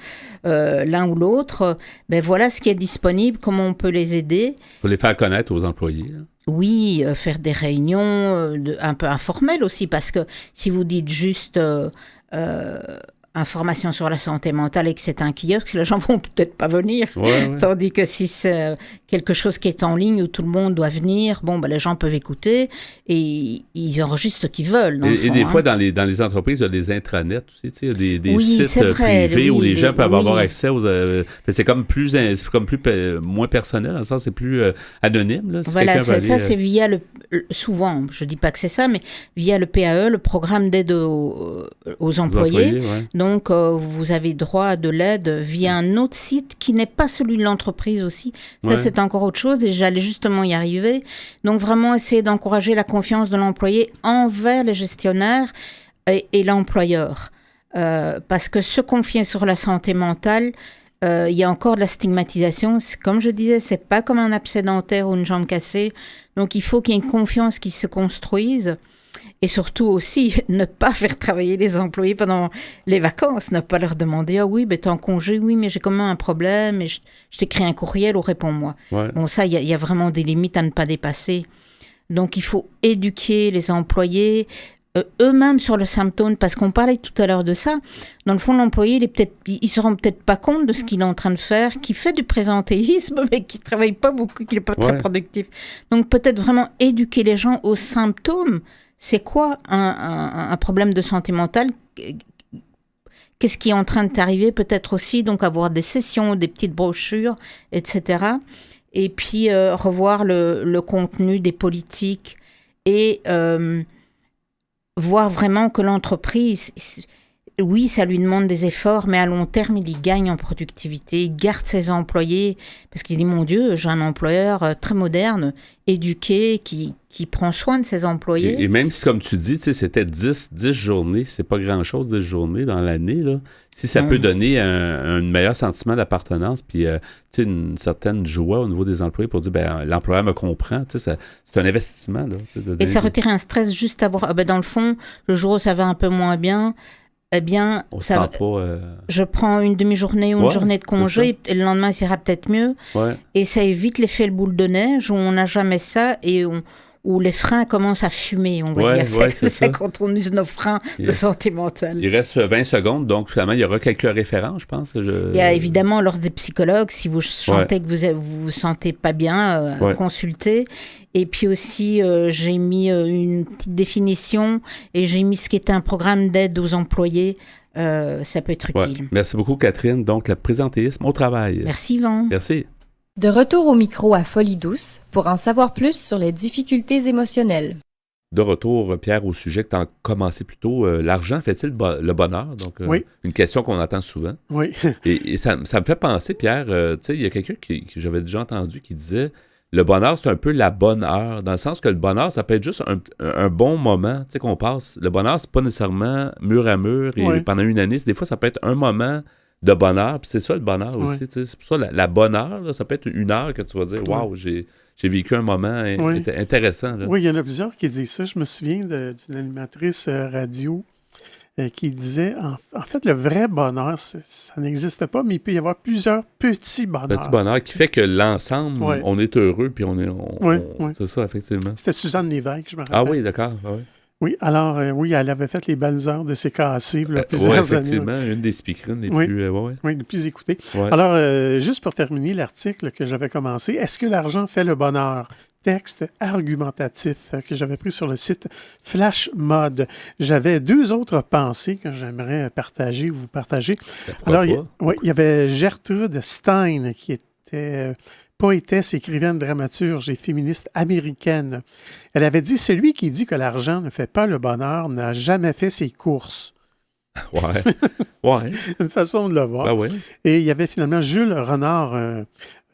l'un ou l'autre, voilà ce qui est disponible, comment on peut les aider.
Il faut les faire connaître aux employés.
Oui, faire des réunions un peu informelles aussi, parce que si vous dites juste... information sur la santé mentale et que c'est un kiosque, les gens vont peut-être pas venir.
Ouais.
Tandis que si c'est quelque chose qui est en ligne où tout le monde doit venir, les gens peuvent écouter et ils enregistrent ce qu'ils veulent.
Et des fois, dans les entreprises, il y a des intranets aussi, il y a des sites privés où les gens peuvent avoir accès aux... c'est comme moins personnel, dans le sens c'est plus anonyme. Là,
c'est via souvent, je dis pas que c'est ça, mais via le PAE, le programme d'aide aux employés. Donc, vous avez droit à de l'aide via un autre site qui n'est pas celui de l'entreprise aussi. Ça, c'est encore autre chose et j'allais justement y arriver. Donc, vraiment essayer d'encourager la confiance de l'employé envers les gestionnaires et l'employeur. Parce que se confier sur la santé mentale, il y a encore de la stigmatisation. Comme je disais, c'est pas comme un abcès dentaire ou une jambe cassée. Donc, il faut qu'il y ait une confiance qui se construise. Et surtout aussi, ne pas faire travailler les employés pendant les vacances, ne pas leur demander « Ah oui, t'es en congé, oui, mais j'ai quand même un problème, et je t'écris un courriel ou réponds-moi.
Ouais. »
Bon, ça, il y a vraiment des limites à ne pas dépasser. Donc, il faut éduquer les employés, eux-mêmes sur le symptôme, parce qu'on parlait tout à l'heure de ça. Dans le fond, l'employé, il se rend peut-être pas compte de ce qu'il est en train de faire, qui fait du présentéisme, mais qui travaille pas beaucoup, qui n'est pas très productif. Donc, peut-être vraiment éduquer les gens aux symptômes. C'est quoi un problème de santé mentale? Qu'est-ce qui est en train de t'arriver? Peut-être aussi donc avoir des sessions, des petites brochures, etc. Et puis revoir le contenu des politiques et voir vraiment que l'entreprise... oui, ça lui demande des efforts, mais à long terme, il y gagne en productivité, il garde ses employés, parce qu'il dit, mon Dieu, j'ai un employeur très moderne, éduqué, qui prend soin de ses employés.
Et même si, comme tu dis, c'était 10 journées, c'est pas grand-chose, 10 journées dans l'année, là. Si ça peut donner un meilleur sentiment d'appartenance, puis une certaine joie au niveau des employés pour dire, l'employeur me comprend, c'est un investissement. Là,
et ça retire un stress juste à voir, dans le fond, le jour où ça va un peu moins bien, eh bien, je prends une demi-journée ou une journée de congé, et le lendemain, ça ira peut-être mieux. Ouais. Et ça évite l'effet boule de neige où on n'a jamais ça et où les freins commencent à fumer, on va dire. C'est quand on use nos freins de santé mentale.
Il reste 20 secondes, donc finalement, il y aura quelques références, je pense.
Il y a évidemment, lors des psychologues, si vous sentez que vous vous sentez pas bien, consultez. Et puis aussi, j'ai mis une petite définition et j'ai mis ce qui est un programme d'aide aux employés. Ça peut être utile.
Merci beaucoup, Catherine. Donc, le présentéisme au travail.
Merci, Yvan.
Merci.
De retour au micro à Folie douce pour en savoir plus sur les difficultés émotionnelles.
De retour, Pierre, au sujet que tu as commencé plus tôt. L'argent fait-il le bonheur? Donc, une question qu'on entend souvent.
Oui.
et ça me fait penser, Pierre, il y a quelqu'un que j'avais déjà entendu qui disait le bonheur, c'est un peu la bonne heure, dans le sens que le bonheur, ça peut être juste un bon moment qu'on passe. Le bonheur, c'est pas nécessairement mur à mur et pendant une année. Des fois, ça peut être un moment de bonheur, puis c'est ça le bonheur aussi. C'est pour ça la bonne heure, là, ça peut être une heure que tu vas dire « Wow, j'ai vécu un moment intéressant. »
Oui, il y en a plusieurs qui disent ça. Je me souviens d'une animatrice radio qui disait en fait, le vrai bonheur, ça n'existe pas, mais il peut y avoir plusieurs petits bonheurs.
Petits bonheurs qui fait que l'ensemble, on est heureux, puis c'est ça, effectivement.
C'était Suzanne Lévesque, je me rappelle.
Ah oui, d'accord. Ah, oui.
Oui, alors, elle avait fait les belles heures de ses cassives, plusieurs années.
Effectivement, une des speakerines les plus...
les plus écoutées. Ouais. Alors, juste pour terminer l'article que j'avais commencé, est-ce que l'argent fait le bonheur? Texte argumentatif que j'avais pris sur le site Flash Mode. J'avais 2 autres pensées que j'aimerais vous partager. Alors, il y avait Gertrude Stein qui était... poétesse, écrivaine, dramaturge et féministe américaine. Elle avait dit « Celui qui dit que l'argent ne fait pas le bonheur n'a jamais fait ses courses. » C'est une façon de le voir. Et il y avait finalement Jules Renard,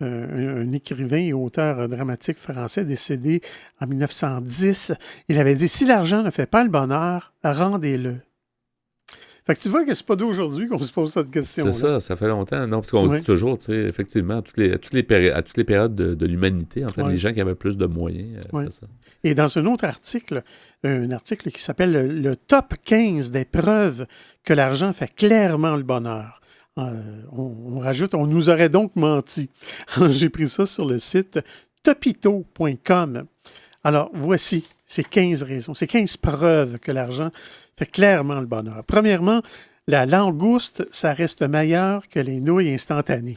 un écrivain et auteur dramatique français décédé en 1910. Il avait dit « Si l'argent ne fait pas le bonheur, rendez-le. » Fait que tu vois que c'est pas d'aujourd'hui qu'on se pose cette question.
C'est ça fait longtemps. Non, parce qu'on se dit toujours, tu sais, effectivement, à toutes les périodes de l'humanité, en fait, les gens qui avaient plus de moyens, c'est ça.
Et dans un autre article, un article qui s'appelle le top 15 des preuves que l'argent fait clairement le bonheur. On rajoute, on nous aurait donc menti. J'ai pris ça sur le site topito.com. Alors, voici ces 15 raisons, ces 15 preuves que l'argent fait clairement le bonheur. Premièrement, la langouste, ça reste meilleur que les nouilles instantanées.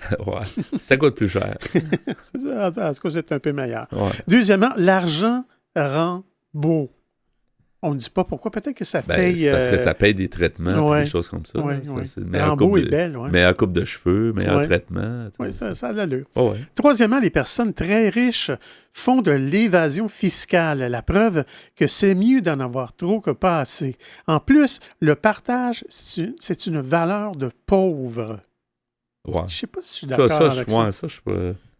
Ça coûte plus cher.
En tout cas, c'est un peu meilleur. Deuxièmement, l'argent rend beau. On ne dit pas pourquoi. Peut-être que ça paye...
C'est parce que ça paye des traitements, des choses comme ça. C'est une meilleure coupe de cheveux, meilleur traitement.
Oui, ça a l'allure. Troisièmement, les personnes très riches font de l'évasion fiscale. La preuve que c'est mieux d'en avoir trop que pas assez. En plus, le partage, c'est une valeur de pauvre. Je ne sais pas si je suis d'accord avec ça.
Ça, je suis pas...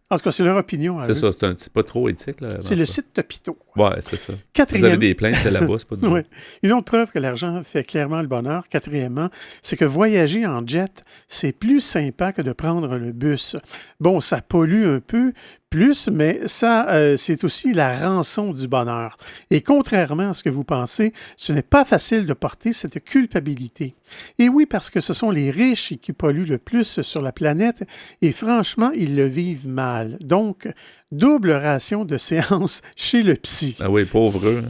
En tout cas, c'est leur opinion.
C'est ça, c'est pas trop éthique. Là,
c'est le site Topito.
Oui, c'est ça.
Si
vous avez des plaintes, c'est là-bas, c'est pas de
Une autre preuve que l'argent fait clairement le bonheur, quatrièmement, c'est que voyager en jet, c'est plus sympa que de prendre le bus. Bon, ça pollue un peu plus, mais ça, c'est aussi la rançon du bonheur. Et contrairement à ce que vous pensez, ce n'est pas facile de porter cette culpabilité. Et oui, parce que ce sont les riches qui polluent le plus sur la planète, et franchement, ils le vivent mal. Donc, double ration de séance chez le psy.
Ah oui, pauvres eux.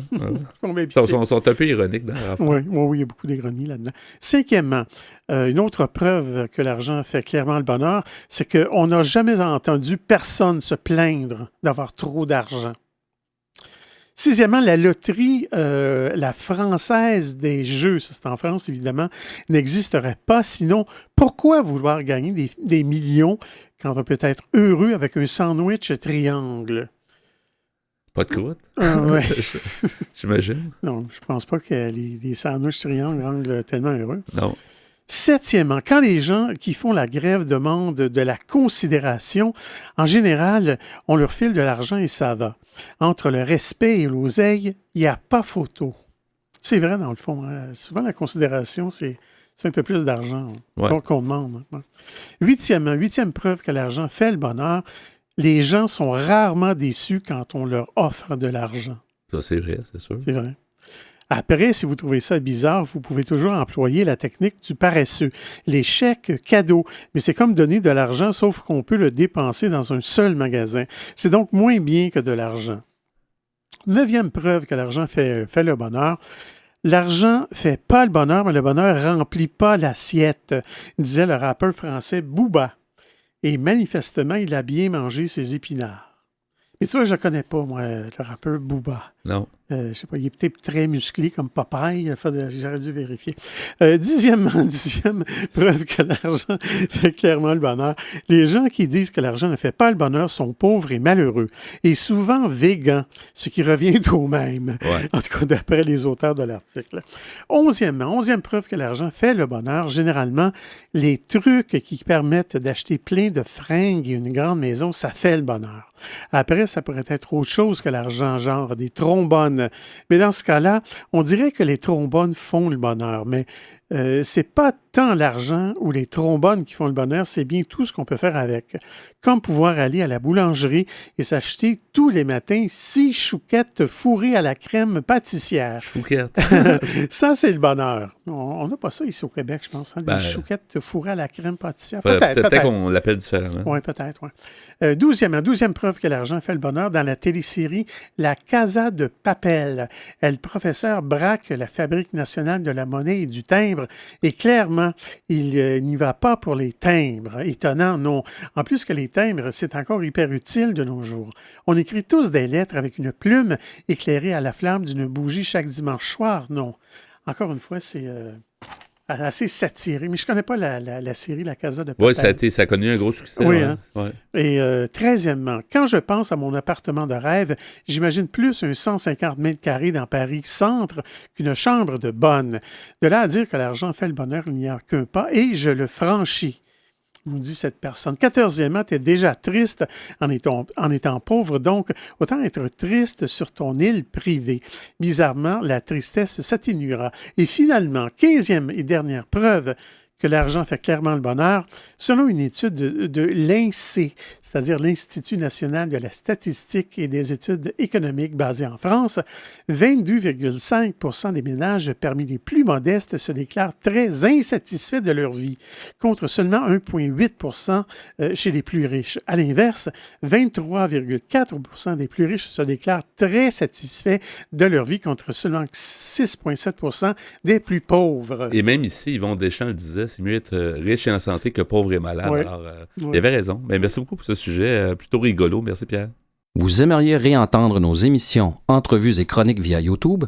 Ils sont un peu ironiques dans la
Oui, il y a beaucoup d'ironie là-dedans. Cinquièmement, une autre preuve que l'argent fait clairement le bonheur, c'est qu'on n'a jamais entendu personne se plaindre d'avoir trop d'argent. Sixièmement, la loterie, la française des jeux, ça c'est en France évidemment, n'existerait pas. Sinon, pourquoi vouloir gagner des millions quand on peut être heureux avec un sandwich triangle?
Pas de croûte?
Oui.
J'imagine.
Non, je pense pas que les sandwichs triangles rendent tellement heureux.
Non.
Septièmement, quand les gens qui font la grève demandent de la considération, en général, on leur file de l'argent et ça va. Entre le respect et l'oseille, il n'y a pas photo. C'est vrai, dans le fond. Hein. Souvent, la considération, c'est un peu plus d'argent qu'on demande. Hein. Huitième preuve que l'argent fait le bonheur, les gens sont rarement déçus quand on leur offre de l'argent.
Ça, c'est vrai, c'est sûr.
C'est vrai. Après, si vous trouvez ça bizarre, vous pouvez toujours employer la technique du paresseux, les chèques cadeaux. Mais c'est comme donner de l'argent, sauf qu'on peut le dépenser dans un seul magasin. C'est donc moins bien que de l'argent. 9e preuve que l'argent fait le bonheur. L'argent fait pas le bonheur, mais le bonheur remplit pas l'assiette, disait le rappeur français Booba. Et manifestement, il a bien mangé ses épinards. Mais tu vois, je ne connais pas, moi, le rappeur Booba.
Non.
Je sais pas, il est peut-être très musclé comme Popeye. J'aurais dû vérifier. Dixième preuve que l'argent fait clairement le bonheur. Les gens qui disent que l'argent ne fait pas le bonheur sont pauvres et malheureux. Et souvent végans, ce qui revient au même.
Ouais.
En tout cas, d'après les auteurs de l'article. Onzième preuve que l'argent fait le bonheur. Généralement, les trucs qui permettent d'acheter plein de fringues et une grande maison, ça fait le bonheur. Après, ça pourrait être autre chose que l'argent, genre des trombones. Mais dans ce cas-là, on dirait que les trombones font le bonheur, mais c'est pas tant l'argent ou les trombones qui font le bonheur, c'est bien tout ce qu'on peut faire avec. Comme pouvoir aller à la boulangerie et s'acheter tous les matins 6 chouquettes fourrées à la crème pâtissière.
Chouquettes.
Ça, c'est le bonheur. On n'a pas ça ici au Québec, je pense. Hein, des chouquettes fourrées à la crème pâtissière.
Peut-être qu'on l'appelle différemment.
Oui, peut-être, oui. 12e preuve que l'argent fait le bonheur, dans la télésérie La Casa de Papel. Le professeur braque la Fabrique nationale de la monnaie et du timbre. Et clairement, il n'y va pas pour les timbres. Étonnant, non. En plus que les timbres, c'est encore hyper utile de nos jours. On écrit tous des lettres avec une plume éclairée à la flamme d'une bougie chaque dimanche soir, non. Encore une fois, c'est assez satirique. Mais je ne connais pas la série La Casa de Papel.
Oui, ça a connu un gros succès.
Oui, hein? Ouais. Et 13e, quand je pense à mon appartement de rêve, j'imagine plus un 150 mètres carrés dans Paris centre qu'une chambre de bonne. De là à dire que l'argent fait le bonheur, il n'y a qu'un pas, et je le franchis, nous dit cette personne. 14e, tu es déjà triste en étant pauvre, donc autant être triste sur ton île privée. Bizarrement, la tristesse s'atténuera. Et finalement, 15e et dernière preuve que l'argent fait clairement le bonheur, selon une étude de l'INSEE, c'est-à-dire l'Institut national de la statistique et des études économiques basé en France, 22,5% des ménages parmi les plus modestes se déclarent très insatisfaits de leur vie, contre seulement 1,8% chez les plus riches. À l'inverse, 23,4% des plus riches se déclarent très satisfaits de leur vie, contre seulement 6,7% des plus pauvres.
Et même ici, Yvon Deschamps disait c'est mieux être riche et en santé que pauvre et malade.
Oui.
Alors, il avait raison. Mais merci beaucoup pour ce sujet plutôt rigolo. Merci, Pierre.
Vous aimeriez réentendre nos émissions, entrevues et chroniques via YouTube?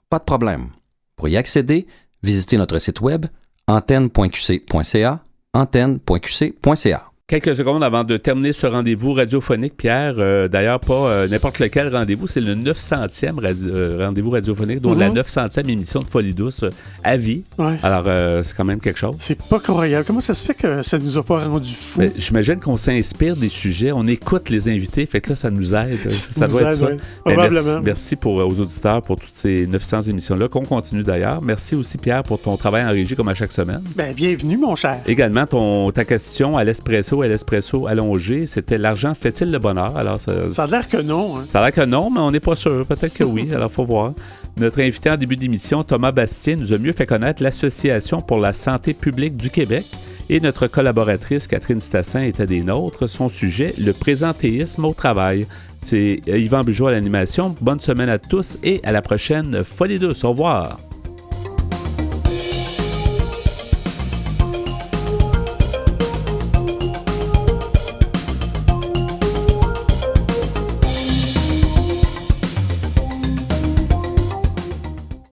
Pas de problème. Pour y accéder, visitez notre site web antenne.qc.ca, antenne.qc.ca.
Quelques secondes avant de terminer ce rendez-vous radiophonique, Pierre, d'ailleurs pas n'importe lequel rendez-vous, c'est le 900e rendez-vous radiophonique, donc la 900e émission de Folie douce à vie. Ouais. Alors, c'est quand même quelque chose.
C'est pas croyable. Comment ça se fait que ça nous a pas rendu fous?
J'imagine qu'on s'inspire des sujets, on écoute les invités, fait que là, ça nous aide. Ça doit être ça.
Ouais. Probablement.
Merci aux auditeurs pour toutes ces 900 émissions-là, qu'on continue d'ailleurs. Merci aussi, Pierre, pour ton travail en régie, comme à chaque semaine.
Bienvenue, mon cher.
Également, ta question à l'espresso allongé, c'était l'argent fait-il le bonheur? Alors, ça
a l'air que non. Hein?
Ça a l'air que non, mais on n'est pas sûr. Peut-être que oui. Alors, il faut voir. Notre invité en début d'émission, Thomas Bastien, nous a mieux fait connaître l'Association pour la santé publique du Québec. Et notre collaboratrice, Catherine Stassin, était des nôtres. Son sujet, le présentéisme au travail. C'est Yvan Bugeaud à l'animation. Bonne semaine à tous et à la prochaine Folie douce. Au revoir.